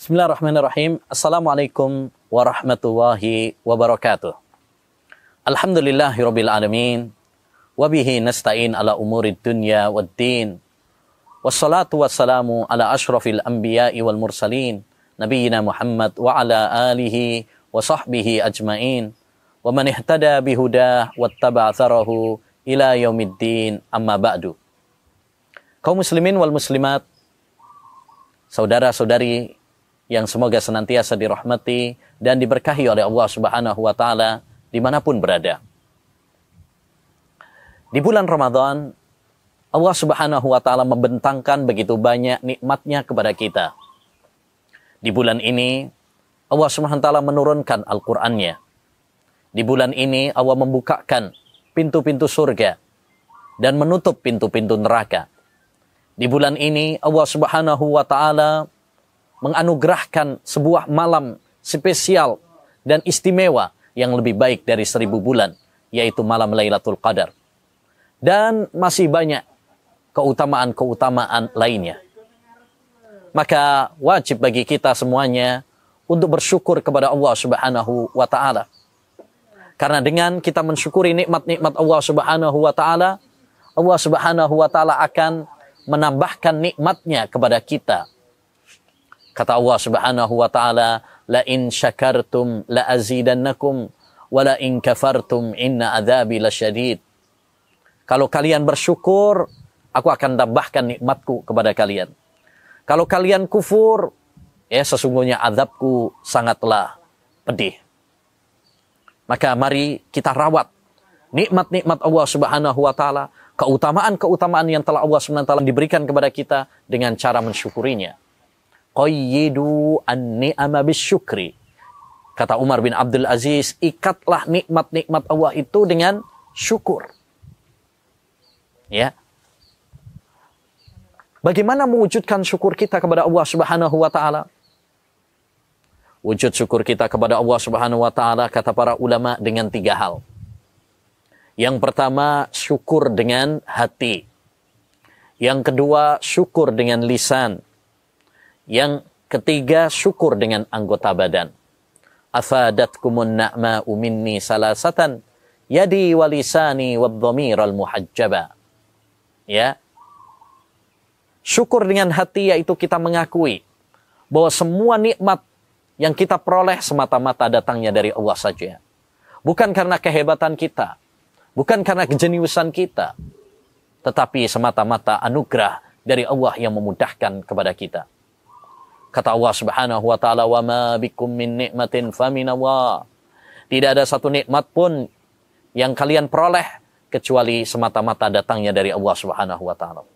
Bismillahirrahmanirrahim. Assalamualaikum warahmatullahi wabarakatuh. Alhamdulillahirabbil alamin. Wabihi nasta'in ala umurid dunya waddin. Wassalatu wassalamu ala asyrafil anbiya'i wal mursalin. Nabiyyina Muhammad wa ala alihi wa sahbihi ajmain. Wa man ihtada bihudah wattaba'a atharahu ila yaumiddin, amma ba'du. Kaum muslimin wal muslimat, saudara-saudari yang semoga senantiasa dirahmati dan diberkahi oleh Allah Subhanahu wa Ta'ala dimanapun berada. Di bulan Ramadan, Allah Subhanahu wa Ta'ala membentangkan begitu banyak nikmatnya kepada kita. Di bulan ini, Allah Subhanahu wa Ta'ala menurunkan Al-Qur'annya. Di bulan ini, Allah membukakan pintu-pintu surga dan menutup pintu-pintu neraka. Di bulan ini, Allah Subhanahu wa Ta'ala menganugerahkan sebuah malam spesial dan istimewa yang lebih baik dari 1000 bulan, yaitu malam Lailatul Qadar. Dan masih banyak keutamaan-keutamaan lainnya. Maka wajib bagi kita semuanya untuk bersyukur kepada Allah Subhanahu wa Ta'ala. Karena dengan kita mensyukuri nikmat-nikmat Allah Subhanahu wa Ta'ala, Allah Subhanahu wa Ta'ala akan menambahkan nikmatnya kepada kita. Kata Allah Subhanahu wa Ta'ala, la in syakartum la azidannakum wa la in kafartum inna adzabi lasyadid. Kalau kalian bersyukur, aku akan tambahkan nikmatku kepada kalian. Kalau kalian kufur, ya sesungguhnya azabku sangatlah pedih. Maka mari kita rawat nikmat-nikmat Allah Subhanahu wa Ta'ala, keutamaan-keutamaan yang telah Allah Subhanahu wa Ta'ala diberikan kepada kita dengan cara mensyukurinya. Qayyidu an-ni'ama bisyukri. Kata Umar bin Abdul Aziz, ikatlah nikmat-nikmat Allah itu dengan syukur. Ya. Bagaimana mewujudkan syukur kita kepada Allah Subhanahu wa Ta'ala? Wujud syukur kita kepada Allah Subhanahu wa Ta'ala, kata para ulama, dengan 3 hal. Yang pertama, syukur dengan hati. Yang kedua, syukur dengan lisan. Yang ketiga, syukur dengan anggota badan. Afadatkumun na'ma'u minni salasatan, yadi wa lisani wa dhamiral muhajjaba. Ya. Syukur dengan hati yaitu kita mengakui bahwa semua nikmat yang kita peroleh semata-mata datangnya dari Allah saja. Bukan karena kehebatan kita, bukan karena kejeniusan kita, tetapi semata-mata anugerah dari Allah yang memudahkan kepada kita. Kata Allah Subhanahu wa Ta'ala, wa ma bikum min ni'matin faminallah. Tidak ada satu nikmat pun yang kalian peroleh kecuali semata-mata datangnya dari Allah Subhanahu wa Ta'ala.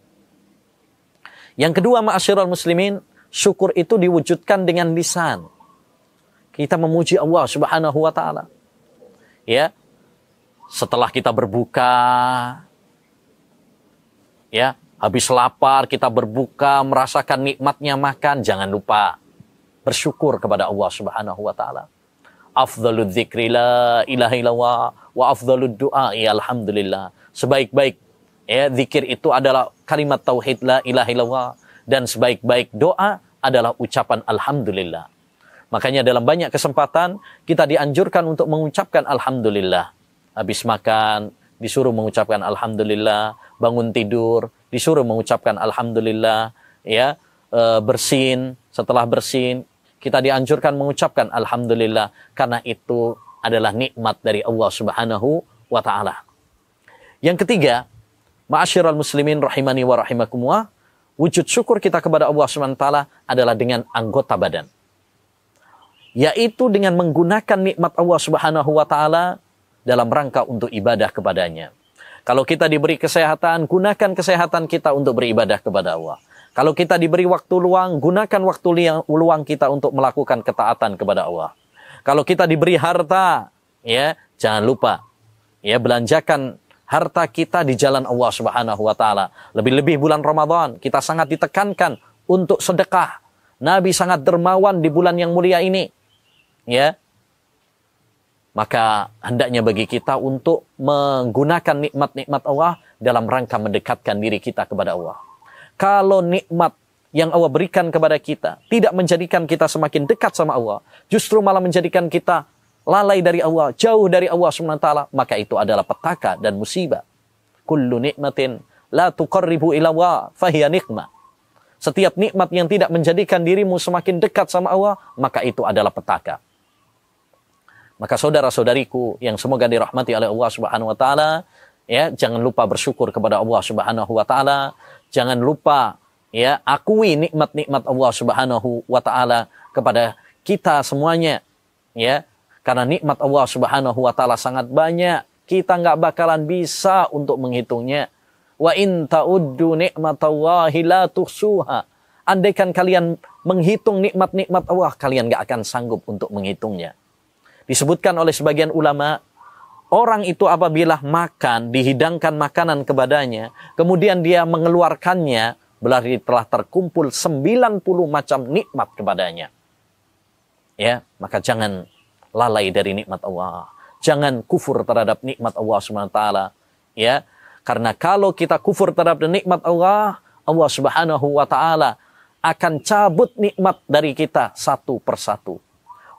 Yang kedua, ma'asyiral muslimin, syukur itu diwujudkan dengan lisan. Kita memuji Allah Subhanahu wa Ta'ala. Ya. Setelah kita berbuka, ya, habis lapar, kita berbuka, merasakan nikmatnya makan, jangan lupa bersyukur kepada Allah Subhanahu wa Ta'ala. Afdhalud dzikri la ilaha illallah wa afdhalud du'a alhamdulillah. Sebaik-baik ya zikir itu adalah kalimat tauhid la ilaha illallah, dan sebaik-baik doa adalah ucapan alhamdulillah. Makanya dalam banyak kesempatan kita dianjurkan untuk mengucapkan alhamdulillah. Habis makan disuruh mengucapkan alhamdulillah, bangun tidur disuruh mengucapkan alhamdulillah, ya, bersin, setelah bersin kita dianjurkan mengucapkan alhamdulillah, karena itu adalah nikmat dari Allah Subhanahu wa Ta'ala. Yang ketiga, ma'asyiral muslimin rahimani wa rahimakumullah, wujud syukur kita kepada Allah Subhanahu wa Ta'ala adalah dengan anggota badan. Yaitu dengan menggunakan nikmat Allah Subhanahu wa Ta'ala dalam rangka untuk ibadah kepadanya. Kalau kita diberi kesehatan, gunakan kesehatan kita untuk beribadah kepada Allah. Kalau kita diberi waktu luang, gunakan waktu luang kita untuk melakukan ketaatan kepada Allah. Kalau kita diberi harta, ya, jangan lupa ya belanjakan harta kita di jalan Allah Subhanahu wa Ta'ala. Lebih-lebih bulan Ramadan, kita sangat ditekankan untuk sedekah. Nabi sangat dermawan di bulan yang mulia ini. Ya. Maka hendaknya bagi kita untuk menggunakan nikmat-nikmat Allah dalam rangka mendekatkan diri kita kepada Allah. Kalau nikmat yang Allah berikan kepada kita tidak menjadikan kita semakin dekat sama Allah, justru malah menjadikan kita lalai dari Allah, jauh dari Allah SWT, maka itu adalah petaka dan musibah. Kullu nikmatin la tuqarribu ila Allah fahiya nikmah. Setiap nikmat yang tidak menjadikan dirimu semakin dekat sama Allah, maka itu adalah petaka. Maka saudara-saudariku yang semoga dirahmati oleh Allah Subhanahu wa taala, ya, jangan lupa bersyukur kepada Allah Subhanahu wa taala. Jangan lupa, ya, akui nikmat-nikmat Allah Subhanahu wa taala kepada kita semuanya, ya. Karena nikmat Allah Subhanahu wa taala sangat banyak, kita nggak bakalan bisa untuk menghitungnya. Wa in ta'uddu nikmatallahi la tuhsuha. Andaikan kalian menghitung nikmat-nikmat Allah, kalian nggak akan sanggup untuk menghitungnya. Disebutkan oleh sebagian ulama, orang itu apabila makan, dihidangkan makanan kepadanya, kemudian dia mengeluarkannya, berarti telah terkumpul 90 macam nikmat kepadanya. Ya, maka jangan lalai dari nikmat Allah. Jangan kufur terhadap nikmat Allah SWT. Ya, karena kalau kita kufur terhadap nikmat Allah, Allah Subhanahu wa taala akan cabut nikmat dari kita satu persatu.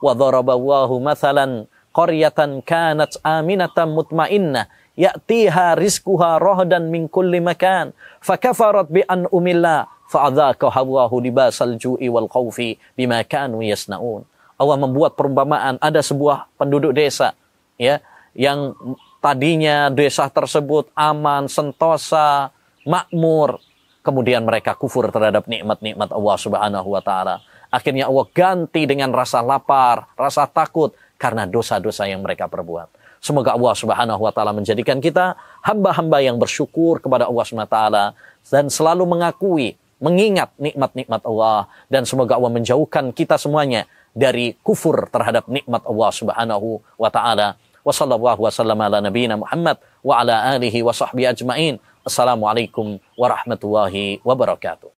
Wa dharaballahu mathalan qaryatan kanat aminatan mutmainnah ya'tiha rizquha rahdan min kulli makan fakafarat bi an'umillah fa'adhaqaha Allahu libasal ju'i wal khaufi bima kanu yasnaun. Allah membuat perumpamaan, ada sebuah penduduk desa, ya, yang tadinya desa tersebut aman, sentosa, makmur, kemudian mereka kufur terhadap nikmat-nikmat Allah Subhanahu wa taala. Akhirnya Allah ganti dengan rasa lapar, rasa takut karena dosa-dosa yang mereka perbuat. Semoga Allah Subhanahu wa taala menjadikan kita hamba-hamba yang bersyukur kepada Allah Subhanahu wa taala dan selalu mengakui, mengingat nikmat-nikmat Allah, dan semoga Allah menjauhkan kita semuanya dari kufur terhadap nikmat Allah Subhanahu wa taala. Wa sallallahu wasallam ala nabiyina Muhammad wa ala alihi wa sahbihi ajmain. Assalamualaikum warahmatullahi wabarakatuh.